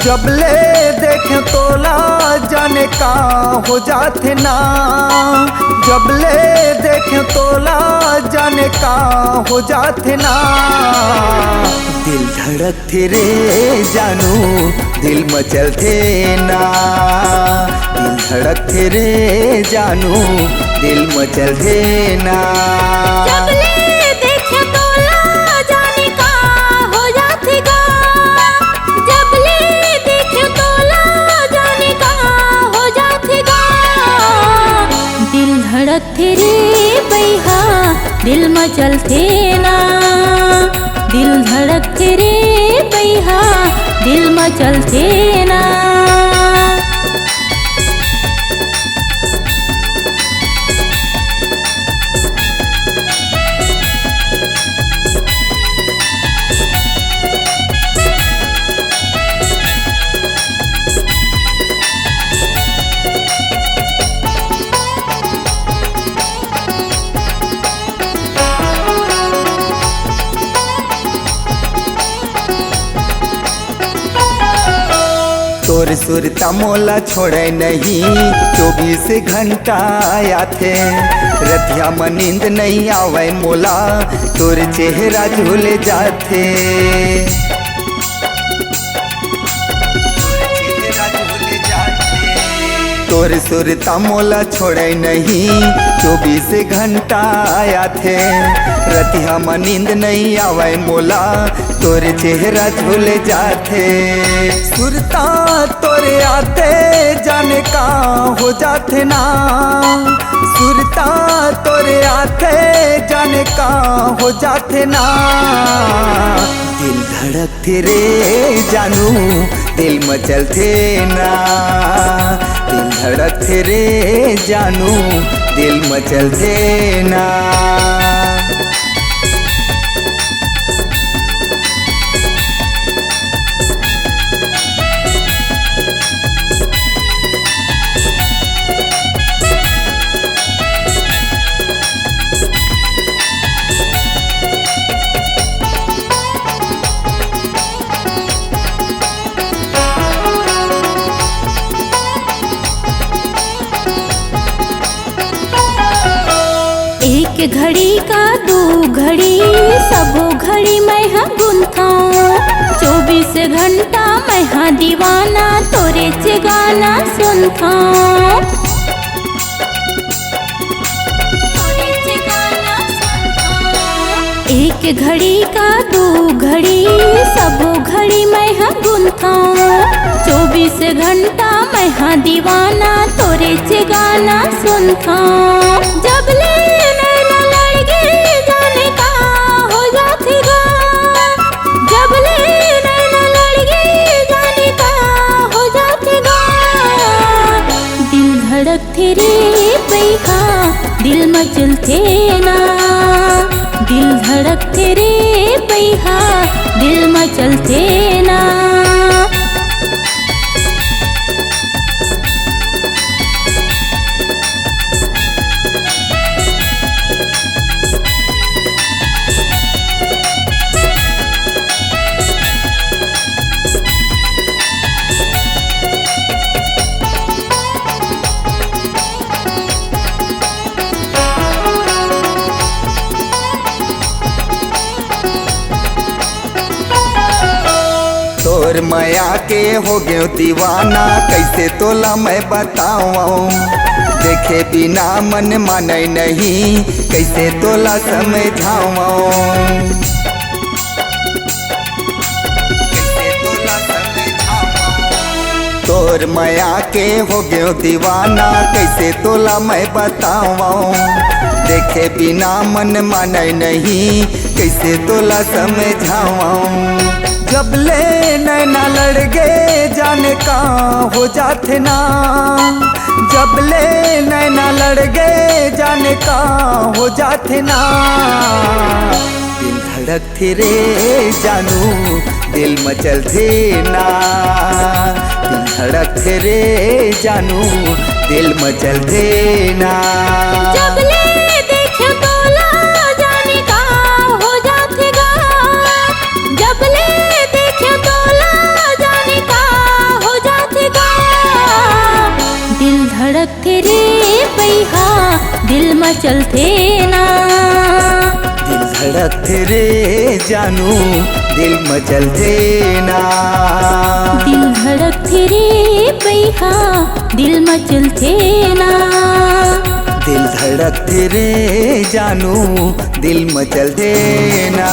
जब ले देखे तोला जाने का हो जाते ना, जब ले देखे तोला जाने का हो जाते ना। दिल धड़कते रे जानू दिल मचलते ना, दिल धड़कते रे जानू दिल मचलते ना। जब ले देखे तोला जाने का हो जाते गा, जब ले देखे तोला जाने का हो जाते गा। दिल धड़कते रे बैहा दिल मचलते ना, दिल धड़कते रे बैहा दिल मचलते ना। तोर सुरता मोला छोड़े नहीं 24 घंटा आथे। रतिया में नींद नहीं आवे मोला तोर चेहरा झूल जाथे। तोर सुरता मोला छोड़े नहीं 24 घंटा आथे। रतिया में नींद नहीं आवे मोला तोर चेहरा झूल जाथे। सुरता तोरे आते जाने का हो जाते ना, सुरता तोरे आते जाने का हो जाते ना। दिल धड़कते रे जानू दिल मचलते ना, दिल धड़कते रे जानू दिल मचलते ना। एक घड़ी का दो घड़ी सबो घड़ी मैं हाँ गुंथाऊं। 24 घंटा मैं हाँ दीवाना तोरे चे गाना सुनताऊं। एक घड़ी का दो घड़ी सबो घड़ी मैं हाँ गुंथाऊं। 24 घंटा मैं हाँ दीवाना तोरे चे गाना सुनताऊं। जब ले नैना लड़के जाने का हो जाते गा, जब ले नैना लड़के जाने का हो जाते गा। दिल धड़कते रे बैहा दिल मचलते ना, दिल धड़कते रे बैहा दिल मचलते ना। तोर माया के हो गयो दीवाना कैसे तोला मैं बताऊं। देखे बिना मन माने नहीं कैसे तोला समझाऊं। तोर माया के हो गयो दीवाना कैसे तोला मैं बताऊं। देखे बिना मन माने नहीं कैसे तोला समझाऊं। जब ले नैना लड़ गए जाने का हो जाते ना, जब ले नैना लड़ गए जाने का हो जाते ना। दिल धड़कते रे जानू दिल मचलते ना, दिल धड़कते रे जानू दिल मचलते ना। जब ले देखे तोला जाने का हो जातेगा, जब ले देखे तोला जाने का हो जातेगा। दिल धड़कते रे पैहा दिल मचलते ना, दिल धड़कते रे जानू दिल मचलते ना। दिल धड़कते रे पैहा दिल मचलते ना, दिल धड़कते रे जानू दिल मचलते ना।